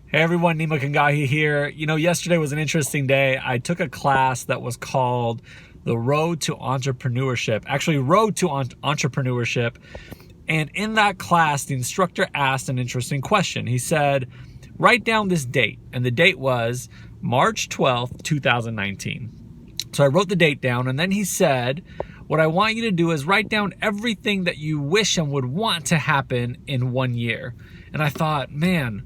Hey everyone, Nima Khanghahi here. Yesterday was an interesting day. I took a class that was called The Road to Entrepreneurship. Actually, Road to Entrepreneurship. And in that class, the instructor asked an interesting question. He said, write down this date. And the date was March 12th, 2019. So I wrote the date down, and then he said, what I want you to do is write down everything that you wish and would want to happen in 1 year. And I thought, man,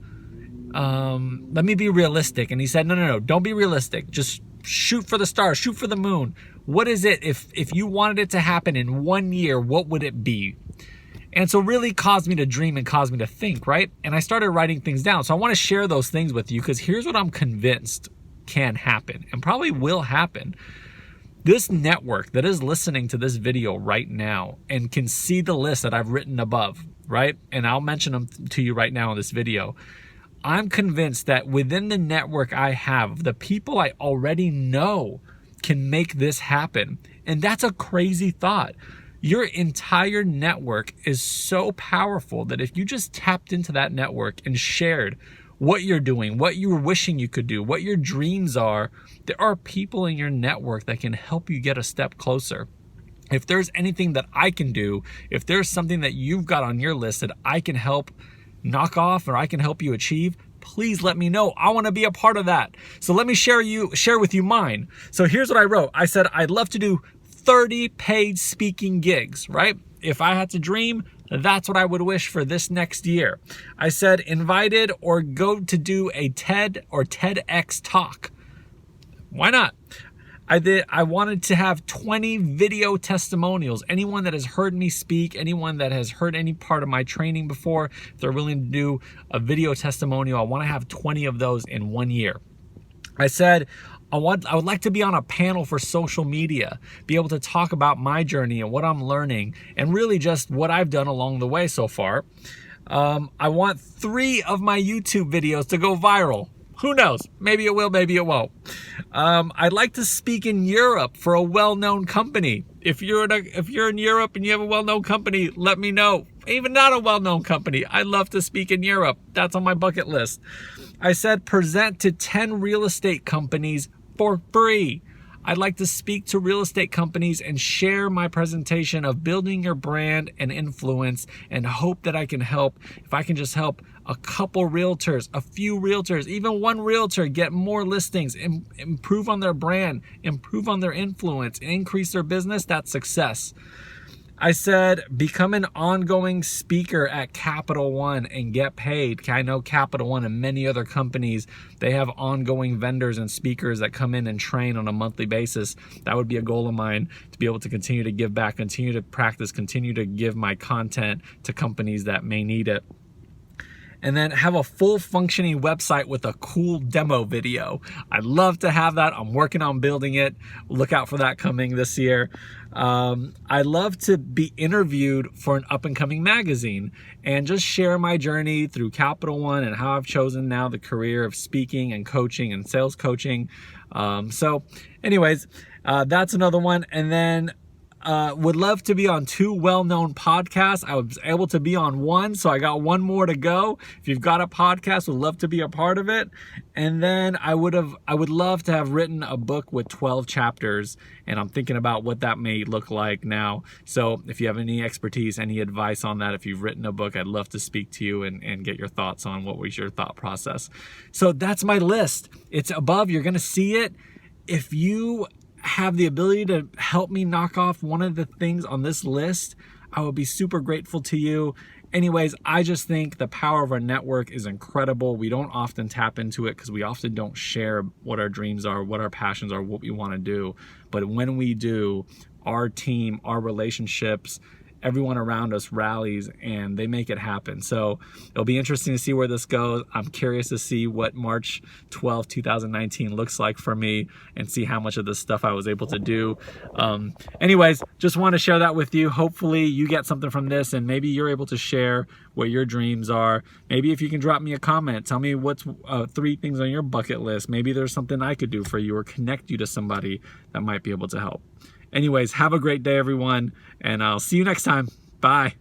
let me be realistic. And he said, no, don't be realistic. Just shoot for the stars, shoot for the moon. What is it? If you wanted it to happen in 1 year, what would it be? And so really caused me to dream and caused me to think, right? And I started writing things down. So I want to share those things with you because here's what I'm convinced can happen and probably will happen. This network that is listening to this video right now and can see the list that I've written above, right? And I'll mention them to you right now in this video. I'm convinced that within the network I have, the people I already know can make this happen. And that's a crazy thought. Your entire network is so powerful that if you just tapped into that network and shared what you're doing, what you were wishing you could do, what your dreams are, there are people in your network that can help you get a step closer. If there's anything that I can do, if there's something that you've got on your list that I can help knock off or I can help you achieve, please let me know. I want to be a part of that. So let me share with you mine. So here's what I wrote. I said I'd love to do 30 paid speaking gigs, right? If I had to dream, that's what I would wish for this next year. I said invited or go to do a TED or TEDx talk. Why not? I wanted to have 20 video testimonials. Anyone that has heard me speak, anyone that has heard any part of my training before, if they're willing to do a video testimonial, I want to have 20 of those in 1 year. I said I would like to be on a panel for social media, be able to talk about my journey and what I'm learning and really just what I've done along the way so far. I want 3 of my YouTube videos to go viral. Who knows? Maybe it will, maybe it won't. I'd like to speak in Europe for a well-known company. If you're in Europe and you have a well-known company, let me know. Even not a well-known company, I'd love to speak in Europe. That's on my bucket list. I said present to 10 real estate companies for free. I'd like to speak to real estate companies and share my presentation of building your brand and influence and hope that I can help. If I can just help a couple realtors, a few realtors, even one realtor get more listings, improve on their brand, improve on their influence, and increase their business, that's success. I said, become an ongoing speaker at Capital One and get paid. I know Capital One and many other companies, they have ongoing vendors and speakers that come in and train on a monthly basis. That would be a goal of mine, to be able to continue to give back, continue to practice, continue to give my content to companies that may need it. And then have a full functioning website with a cool demo video. I'd love to have that. I'm working on building it. Look out for that coming this year. I'd love to be interviewed for an up and coming magazine and just share my journey through Capital One and how I've chosen now the career of speaking and coaching and sales coaching. So anyways, that's another one. And then would love to be on 2 well-known podcasts. I was able to be on 1, so I got 1 more to go. If you've got a podcast, would love to be a part of it. And then I would love to have written a book with 12 chapters, and I'm thinking about what that may look like now. So if you have any expertise, any advice on that, if you've written a book, I'd love to speak to you and get your thoughts on what was your thought process. So that's my list. It's above. You're going to see it. If you have the ability to help me knock off one of the things on this list, I would be super grateful to you. Anyways, I just think the power of our network is incredible. We don't often tap into it because we often don't share what our dreams are, what our passions are, what we want to do. But when we do, our team, our relationships, everyone around us rallies and they make it happen. So it'll be interesting to see where this goes. I'm curious to see what March 12th, 2019 looks like for me and see how much of this stuff I was able to do. Anyways, just want to share that with you. Hopefully you get something from this and maybe you're able to share what your dreams are. Maybe if you can drop me a comment, tell me what's 3 things on your bucket list. Maybe there's something I could do for you or connect you to somebody that might be able to help. Anyways, have a great day, everyone, and I'll see you next time. Bye.